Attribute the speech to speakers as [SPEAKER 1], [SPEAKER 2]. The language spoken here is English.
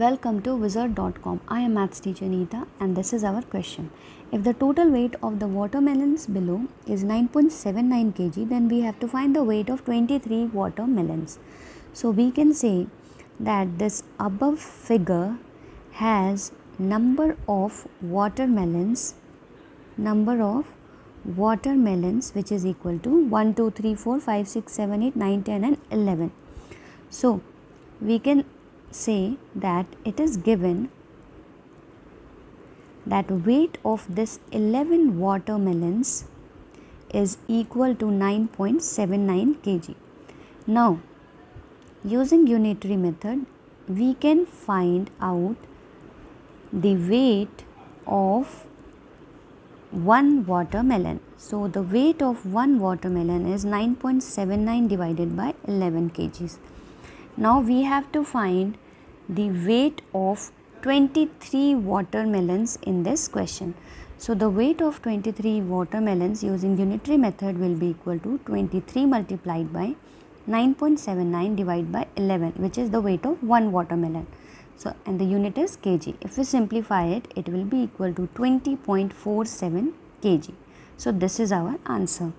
[SPEAKER 1] Welcome to wizard.com. I am maths teacher Neeta and this is our question. If the total weight of the watermelons below is 9.79 kg, then we have to find the weight of 23 watermelons. So we can say that this above figure has number of watermelons which is equal to 1, 2, 3, 4, 5, 6, 7, 8, 9, 10 and 11. So we can say that it is given that weight of this 11 watermelons is equal to 9.79 kg. Now using unitary method we can find out the weight of one watermelon. So the weight of one watermelon is 9.79 divided by 11 kgs. Now we have to find the weight of 23 watermelons in this question. So the weight of 23 watermelons using unitary method will be equal to 23 multiplied by 9.79 divided by 11, which is the weight of one watermelon. So and the unit is kg. If we simplify it, it will be equal to 20.47 kg. So this is our answer.